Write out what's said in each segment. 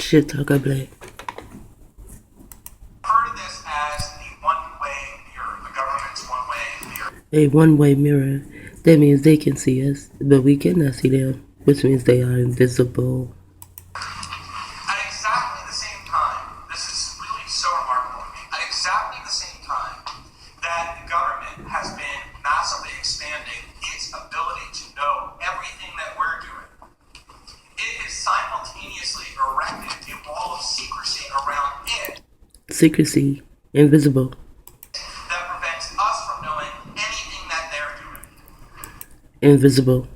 Shit talker black. Part of this as the one-way mirror, the government's one-way mirror. A one-way mirror. That means they can see us, but we cannot see them, which means they are invisible. At exactly the same time, this is really so remarkable to me, at exactly the same time that the government has been massively expanding its ability to know everything that we're doing, it is simultaneously erected a wall of secrecy around it. Secrecy. Invisible. That prevents us from knowing anything that they're doing. Invisible.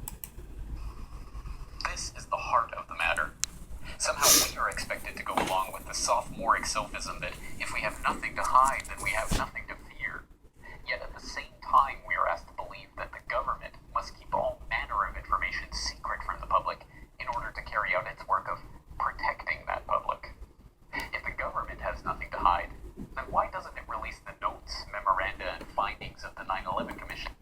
This is the heart of the matter. Somehow we are expected to go along with the sophomoric sophism that if we have nothing to hide, then we have nothing to fear. Yet at the same time, we are asked to believe that the government must keep all manner of information secret from the public in order to carry out its work of protecting that public. If the government has nothing to hide, then why doesn't it release the notes, memoranda, and findings of the 9/11 Commission?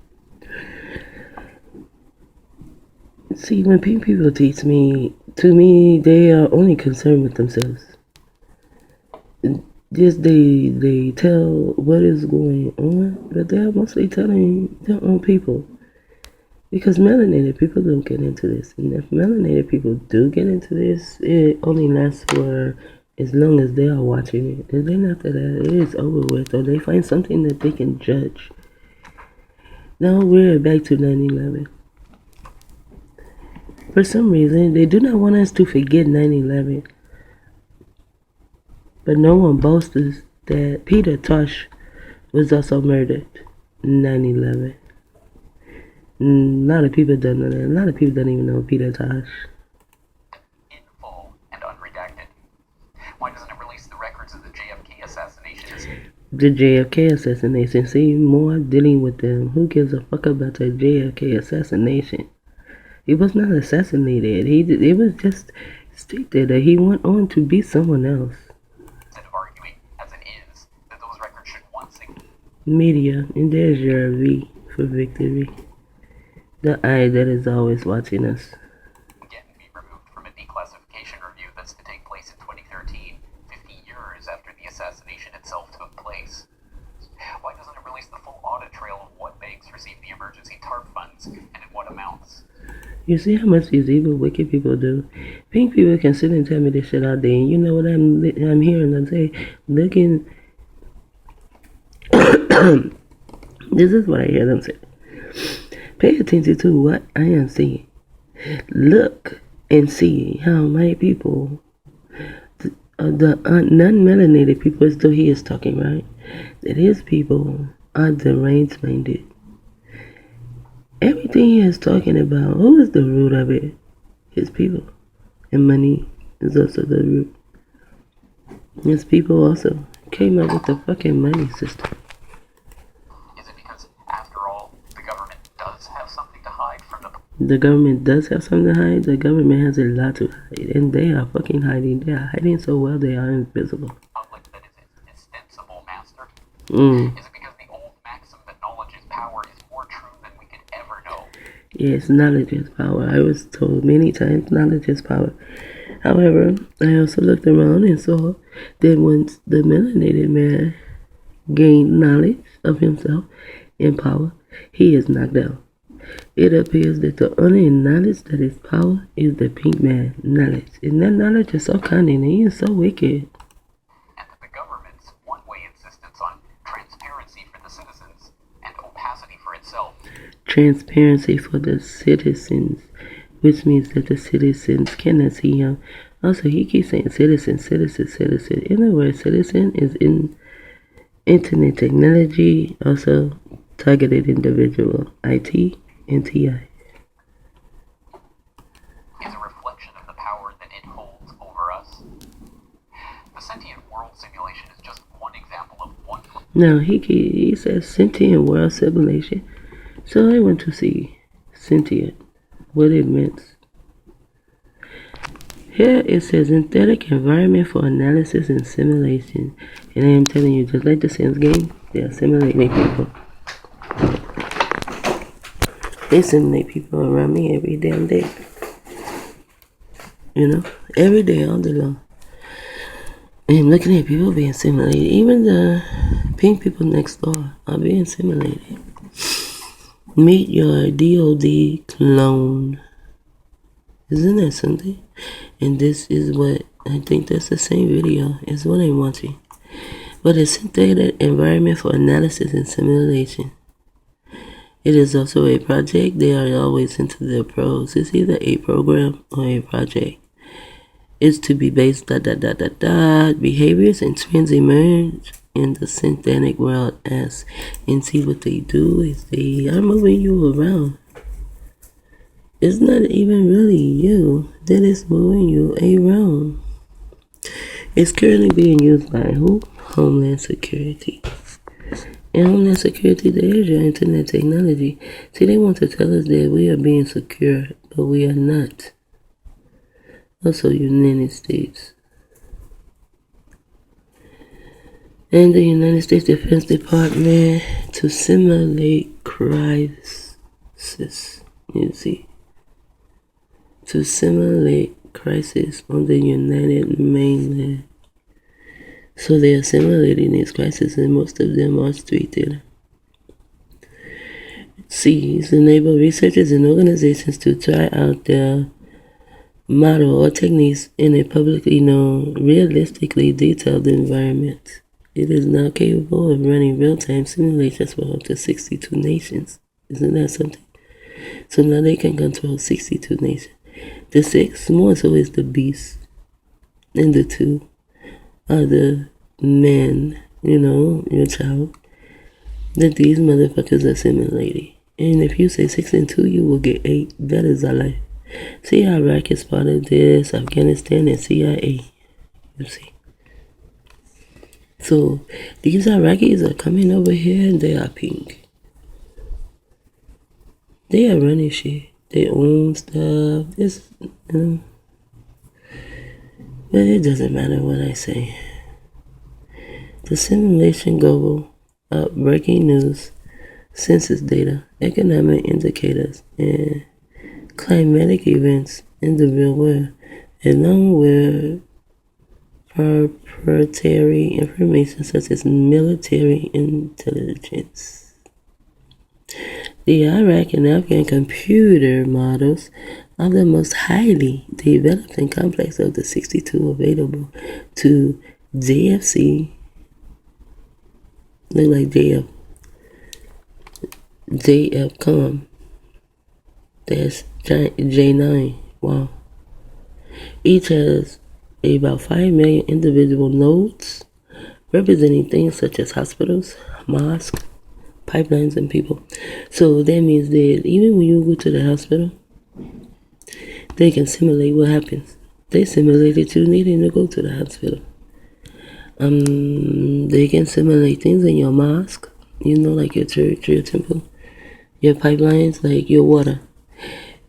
See, when people teach me, to me, they are only concerned with themselves. Just they tell what is going on, but they're mostly telling their own people. Because melanated people don't get into this. And if melanated people do get into this, it only lasts for as long as they are watching it. And then after that, it is over with. Or they find something that they can judge. Now we're back to 9/11. For some reason, they do not want us to forget 9/11. But no one boasts that Peter Tosh was also murdered in 9/11. A lot of people don't know that. A lot of people don't even know Peter Tosh. In full and unredacted. Why doesn't it release the records of the JFK assassination? The JFK assassination. See, more dealing with them. Who gives a fuck about the JFK assassination? He was not assassinated. It was just stated that he went on to be someone else. Instead of arguing, as it is, that those records should once again... Media, and there's your V for victory. The eye that is always watching us. Again, be removed from a declassification review that's to take place in 2013, 50 years after the assassination itself took place. Why doesn't it release the full audit trail of what banks received the emergency TARP funds and in what amounts? You see how much these evil, wicked people do? Pink people can sit and tell me this shit out there, and you know what I'm hearing them say? Looking... This is what I hear them say. Pay attention to what I am seeing. Look and see how my people, the non-melanated people, as though he is talking, right? That his people are deranged minded. Everything he is talking about, who is the root of it? His people. And money is also the root. His people also came up with the fucking money system. The government does have something to hide. The government has a lot to hide. And they are fucking hiding. They are hiding so well they are invisible. Public that is its ostensible master? Is it because the old maxim that knowledge is power is more true than we could ever know? Yes, knowledge is power. I was told many times knowledge is power. However, I also looked around and saw that once the melanated man gained knowledge of himself and power, he is knocked out. It appears that the only knowledge that is power is the pink man knowledge. And that knowledge is so cunning and he is so wicked. And that the government's one-way insistence on transparency for the citizens and opacity for itself. Transparency for the citizens, which means that the citizens cannot see him. Also, he keeps saying citizen, citizen, citizen. In other words, citizen is in internet technology, also targeted individual, IT. NTI is a reflection of the power that it holds over us. The sentient world simulation is just one example of one. No, he says sentient world simulation. So I went to see sentient, what it meant. Here it says synthetic environment for analysis and simulation. And I am telling you, just like the Sims game, they are simulating people. They simulate people around me every damn day. You know? Every day, all day long. And looking at people being simulated. Even the pink people next door are being simulated. Meet your DOD clone. Isn't that something? And this is what, I think that's the same video. It's what I'm watching. But a synthetic environment for analysis and simulation. It is also a project. They are always into their pros. It's either a program or a project. It's to be based behaviors and trends emerge in the synthetic world as, and see what they do is they are moving you around. It's not even really you that is moving you around. It's currently being used by who? Homeland Security. And Homeland Security, there is your internet technology. See, they want to tell us that we are being secure, but we are not. Also, United States. And the United States Defense Department to simulate crisis. You see. To simulate crisis on the United Mainland. So they are simulating these crises, and most of them are street theater. C's enable researchers and organizations to try out their model or techniques in a publicly known, realistically detailed environment. It is now capable of running real-time simulations for up to 62 nations. Isn't that something? So now they can control 62 nations. The 6 more so is the beast. And the 2 are the men, your child, that these motherfuckers are simulating. And if you say 6 and 2, you will get 8. That is a lie. See, Iraq is part of this, Afghanistan, and CIA. You see. So, these Iraqis are coming over here and they are pink. They are running shit. They own stuff. But it doesn't matter what I say. The simulation global breaking news, census data, economic indicators, and climatic events in the real world, along with proprietary information such as military intelligence. The Iraq and Afghan computer models are the most highly developed and complex of the 62 available to JFC. Look like JFCOM. That's J9. Wow. Each has about 5 million individual nodes representing things such as hospitals, mosques, pipelines, and people. So that means that even when you go to the hospital, they can simulate what happens. They simulated you needing to go to the hospital. They can simulate things in your mosque, like your church, your temple, your pipelines, like your water.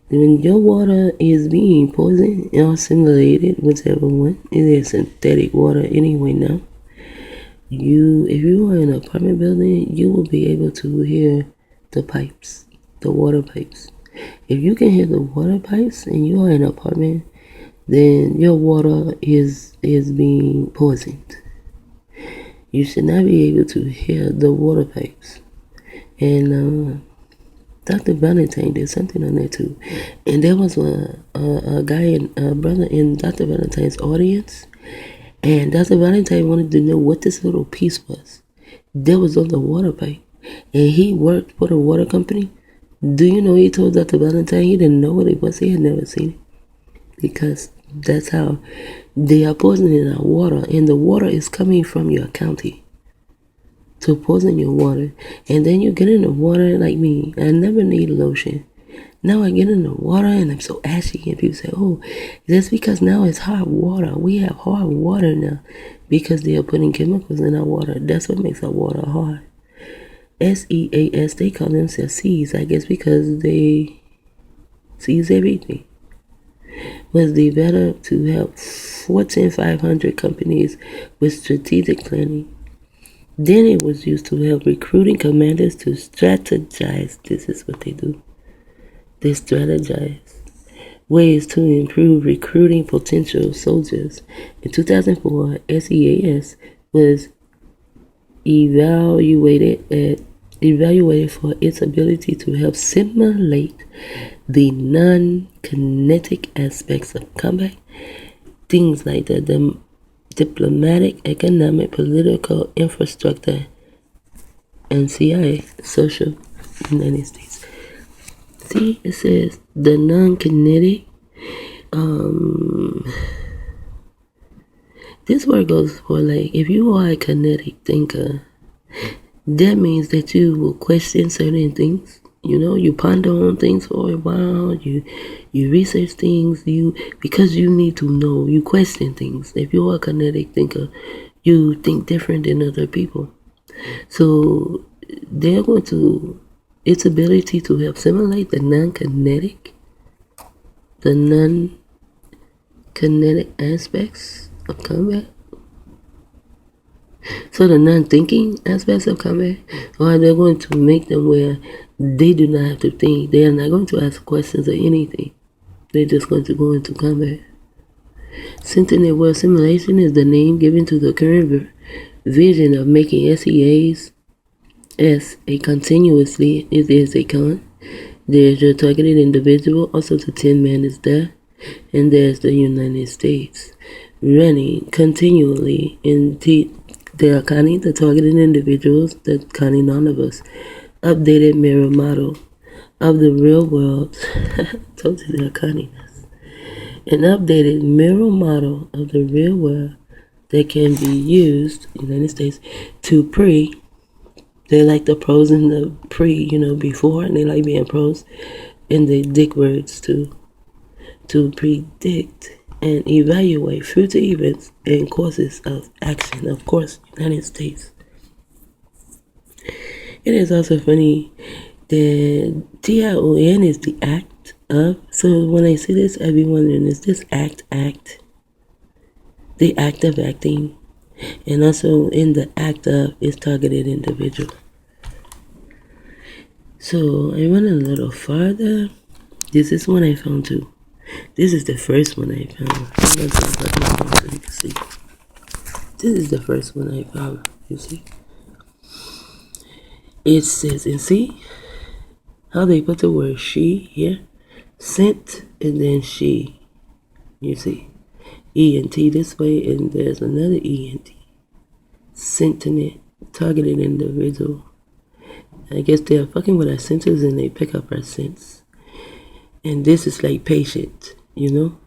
When your water is being poisoned or simulated, whichever one, it is synthetic water anyway now. If you are in an apartment building, you will be able to hear the pipes, the water pipes. If you can hear the water pipes and you are in an apartment, then your water is being poisoned. You should not be able to hear the water pipes. And Dr. Valentine did something on that too. And there was a brother in Dr. Valentine's audience. And Dr. Valentine wanted to know what this little piece was. That was on the water pipe. And he worked for the water company. Do you know he told Dr. Valentine he didn't know what it was? He had never seen it. Because that's how they are poisoning our water. And the water is coming from your county to poison your water. And then you get in the water like me. I never need lotion. Now I get in the water and I'm so ashy, and people say, oh, that's because now it's hard water. We have hard water now because they are putting chemicals in our water. That's what makes our water hard. SEAS, they call themselves C's, I guess because they seize everything. Was developed to help Fortune 500 companies with strategic planning. Then it was used to help recruiting commanders to strategize. This is what they do. They strategize. ways to improve recruiting potential soldiers. In 2004, SEAS was evaluated for its ability to help simulate the non-kinetic aspects of combat, things like the diplomatic, economic, political, infrastructure, and CIA, social, United States. See, it says the non-kinetic. This word goes for like, if you are a kinetic thinker, that means that you will question certain things. You know, you ponder on things for a while. You research things. Because you need to know. You question things. If you are a kinetic thinker, you think different than other people. So they're going to, its ability to help simulate the non-kinetic aspects of combat. So the non-thinking aspects of combat, or they're going to make them where they do not have to think. They are not going to ask questions or anything. They're just going to go into combat. senTIent world simulation is the name given to the current vision of making SEAs a continuously. It is a con. There's your targeted individual. Also, the 10 man is there. And there's the United States running continually in they are conning the targeted individuals, that conning none of us. Updated mirror model of the real world. Told you they're conning us. An updated mirror model of the real world that can be used, United States, to they like the pros and the before, and they like being pros, and they dick words too. To predict and evaluate future events and courses of action. Of course, United States. It is also funny that TION is the act of. So when I see this, I be wondering, is this act? The act of acting. And also in the act of is targeted individual. So I went a little farther. This is one I found too. This is the first one I found. So you can see. This is the first one I found. You see? It says, and see how they put the word she here? Sent and then she. You see? ENT this way, and there's another ENT. senTIent, targeted individual. I guess they're fucking with our senses and they pick up our sense. And this is like patient, you know?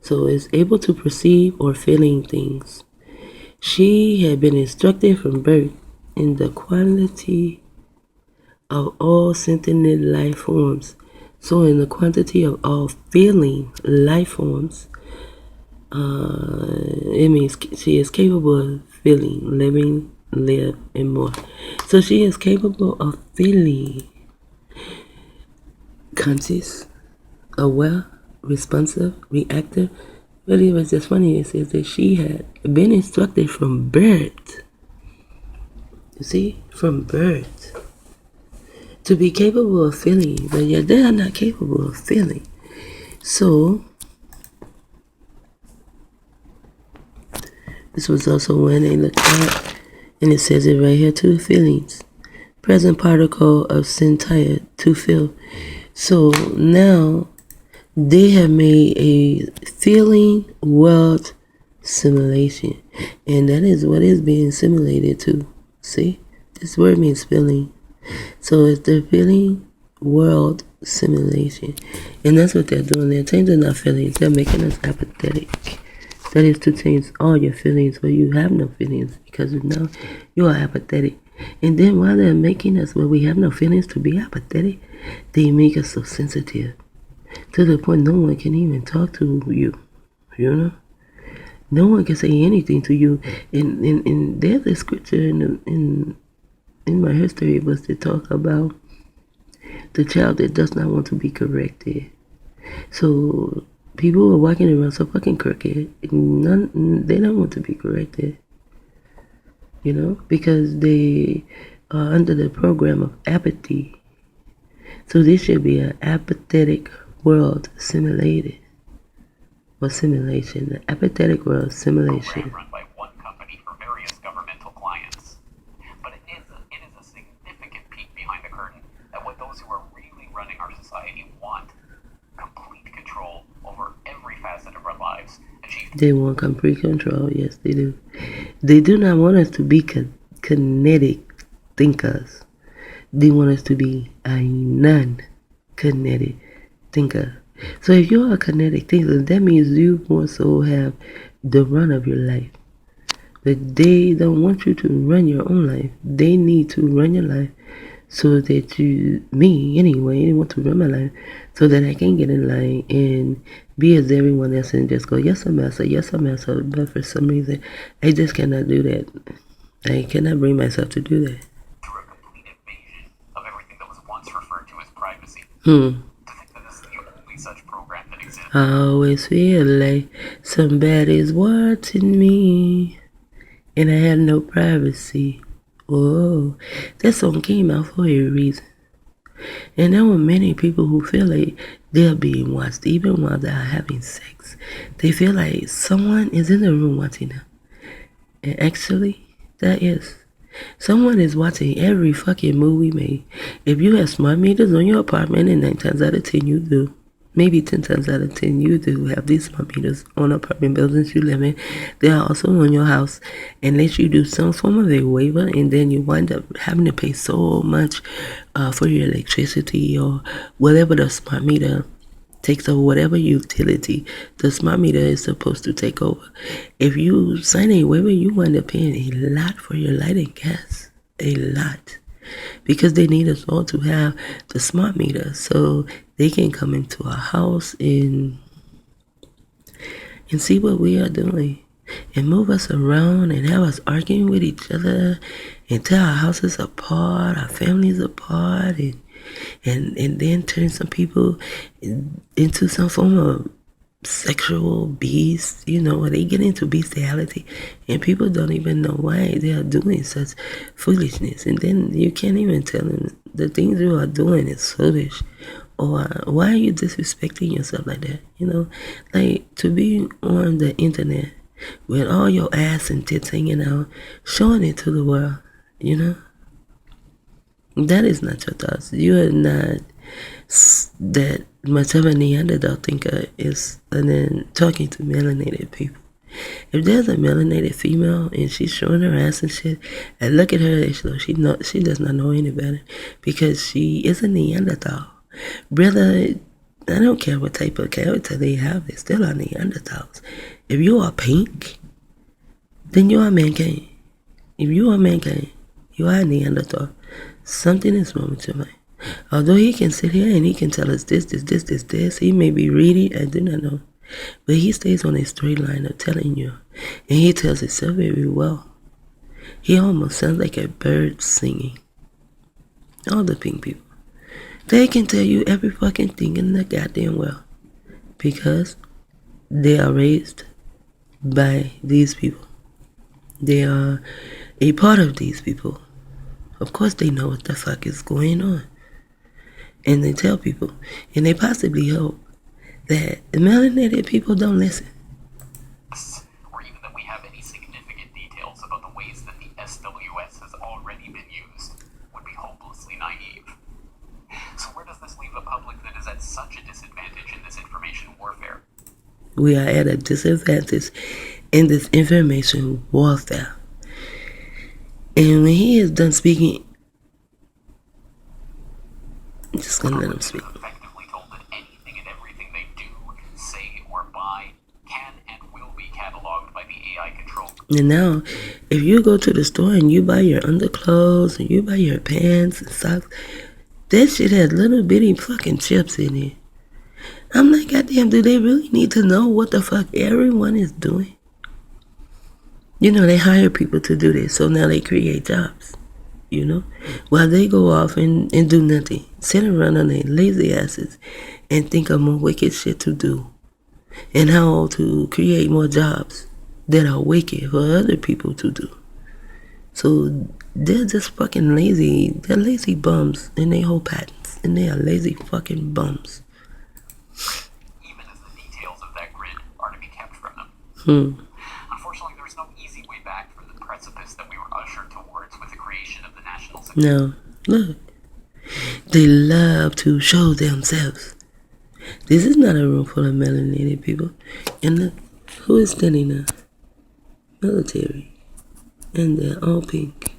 So it's able to perceive or feeling things. She had been instructed from birth in the quality of all sentient life forms. So in the quantity of all feeling life forms, it means she is capable of feeling, living, live, and more. So she is capable of feeling conscious, aware, responsive, reactive. But it was just funny. It says that she had been instructed from birth. You see? From birth. To be capable of feeling. But yet they are not capable of feeling. So this was also when they looked at, and it says it right here too, feelings. Present particle of senTIent, to feel. So now they have made a feeling world simulation. And that is what is being simulated to. See? This word means feeling. So it's the feeling world simulation. And that's what they're doing. They're changing our feelings. They're making us apathetic. That is to change all your feelings where you have no feelings. Because now you are apathetic. And then while they're making us where we have no feelings to be apathetic, they make us so sensitive. To the point no one can even talk to you. You know? No one can say anything to you. And there's a scripture in my history was to talk about the child that does not want to be corrected. So people are walking around so fucking crooked. They don't want to be corrected. You know, because they are under the program of apathy. So this should be an apathetic WORlD Simulated or Simulation, the Apathetic World Simulation. Program run by one company for various governmental clients. But it is a significant peek behind the curtain at what those who are really running our society want. Complete control over every facet of our lives. They want complete control, yes they do. They do not want us to be kinetic thinkers. They want us to be a non-kinetic thinker. So if you're a kinetic thinker, that means you more so have the run of your life. But they don't want you to run your own life. They need to run your life so that me anyway, they want to run my life so that I can get in line and be as everyone else and just go, yes, I'm master, yes, I'm master. But for some reason, I just cannot do that. I cannot bring myself to do that. Through a complete invasion of everything that was once referred to as privacy. To think that this is the only such program that exists. I always feel like somebody's watching me and I have no privacy. Oh, that song came out for a reason. And there were many people who feel like they're being watched even while they're having sex. They feel like someone is in the room watching them. And actually, that is. Someone is watching every fucking move we make. If you have smart meters on your apartment, and 9 times out of 10 you do, maybe 10 times out of 10 you do have these smart meters on apartment buildings you live in. They are also on your house unless you do some form of a waiver, and then you wind up having to pay so much for your electricity or whatever the smart meter takes over, whatever utility the smart meter is supposed to take over. If you sign a waiver, you wind up paying a lot for your light and gas. A lot. Because they need us all to have the smart meter so they can come into our house and see what we are doing and move us around and have us arguing with each other and tear our houses apart, our families apart, and then turn some people into some form of sexual beasts, where they get into bestiality and people don't even know why they are doing such foolishness, and then you can't even tell them the things you are doing is foolish, or why are you disrespecting yourself like that, like to be on the internet with all your ass and tits hanging out, showing it to the world, that is not your thoughts. You are not that much of a Neanderthal thinker and then talking to melanated people. If there's a melanated female and she's showing her ass and shit, and look at her age though, she does not know any better because she is a Neanderthal. Brother, I don't care what type of character they have, they still are Neanderthals. If you are pink, then you are mankind. If you are mankind, you are a Neanderthal. Something is wrong with your mind. Although he can sit here and he can tell us this, he may be reading, I do not know. But he stays on a straight line of telling you. And he tells it so very well. He almost sounds like a bird singing. All the pink people. They can tell you every fucking thing in the goddamn world. Because they are raised by these people. They are a part of these people. Of course they know what the fuck is going on. And they tell people, and they possibly hope that the melanated people don't listen. Or even that we have any significant details about the ways that the SWS has already been used would be hopelessly naive. So where does this leave a public that is at such a disadvantage in this information warfare? We are at a disadvantage in this information warfare. And when he is done speaking, I'm just going to let him speak. Effectively told that anything and everything they do, say, or buy can and will be cataloged by the AI control. And now, if you go to the store and you buy your underclothes and you buy your pants and socks, that shit has little bitty fucking chips in it. I'm like, goddamn, do they really need to know what the fuck everyone is doing? They hire people to do this, so now they create jobs, while they go off and do nothing, sit around on their lazy asses and think of more wicked shit to do and how to create more jobs that are wicked for other people to do. So they're just fucking lazy. They're lazy bums in their whole patents, and they are lazy fucking bums. even as the details of that grid are to be kept from them. Unfortunately, there is no easy way back from the precipice that we were ushered towards with the creation of the national security. Now, look. They love to show themselves. This is not a room full of melanated people. And look, who is standing there? Military. And they're all pink.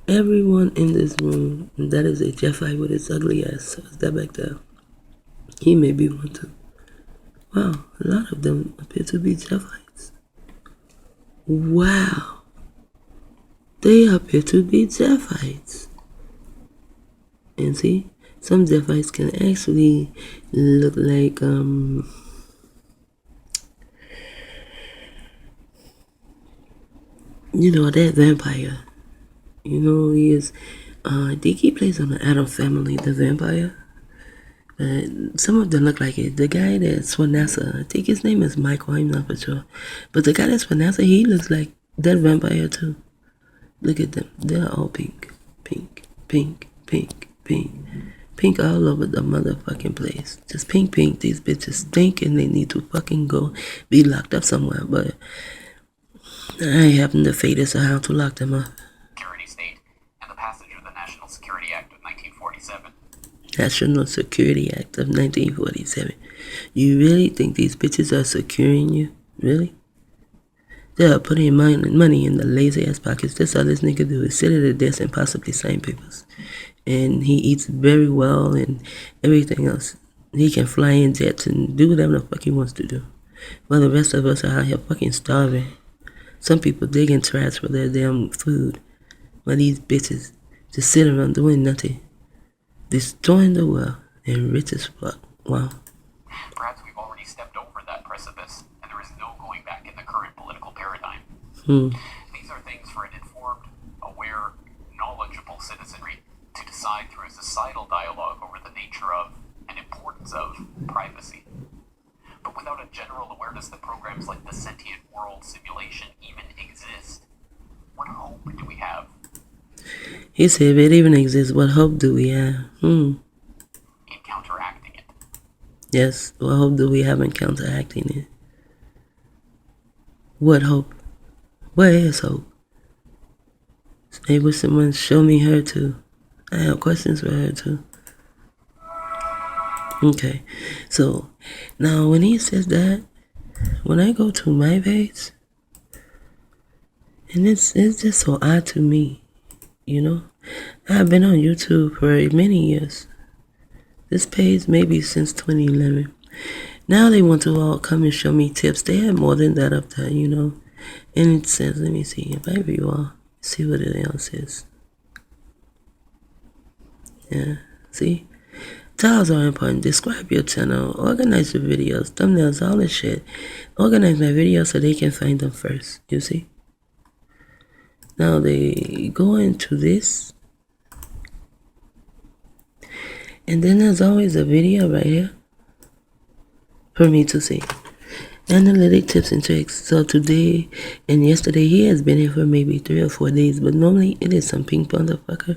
Everyone in this room, that is a Jeffite with his ugly ass. So is that back there? He may be one too. Wow, a lot of them appear to be Jeffites. Wow. They appear to be Jeffites. And see, some Jeffites can actually look like, you know, that vampire. You know, he is, I think he plays on the Addams Family, the vampire. Some of them look like it. The guy that's Vanessa, I think his name is Michael, I'm not for sure. But the guy that's Vanessa, he looks like that vampire too. Look at them. They're all pink. Pink, pink, pink, pink. Pink all over the motherfucking place. Just pink, pink. These bitches stink and they need to fucking go be locked up somewhere. But I happen to fate as to how to lock them up. Security state and the passage of the National Security Act of 1947. National Security Act of 1947. You really think these bitches are securing you? Really? They are putting money in the lazy ass pockets. That's all this nigga do is sit at a desk and possibly sign papers. And he eats very well and everything else. He can fly in jets and do whatever the fuck he wants to do. While the rest of us are out here fucking starving. Some people digging trash for their damn food. While these bitches just sit around doing nothing. Destroying the world and rich as fuck. Wow. Perhaps we've already stepped over that precipice, and there is no going back in the current political paradigm. These are things for an informed, aware, knowledgeable citizenry to decide through a societal dialogue over the nature of and importance of privacy. But without a general awareness that programs like the senTIent WORlD simulation even exist, what hope do we have? He said, if it even exists, what hope do we have? In counteracting it. Yes, what hope do we have in counteracting it? What hope? Where is hope? I wish someone show me her too. I have questions for her too. Okay, so now when he says that, when I go to my page, and it's just so odd to me, you know? I've been on YouTube for many years. This page maybe since 2011. Now they want to all come and show me tips. They have more than that up there, you know? And it says, let me see, if I view all, see what it else is. Yeah, see? Titles are important. Describe your channel. Organize your videos, thumbnails, all this shit. Organize my videos so they can find them first. You see? Now they go into this. And then there's always a video right here for me to see. Analytic tips and tricks. So today and yesterday, he has been here for maybe 3 or 4 days, but normally it is some pink motherfucker.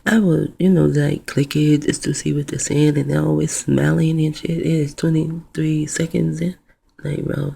I would, you know, like click it just to see what they're saying, and they're always smiling and shit. It is 23 seconds in. Like, bro,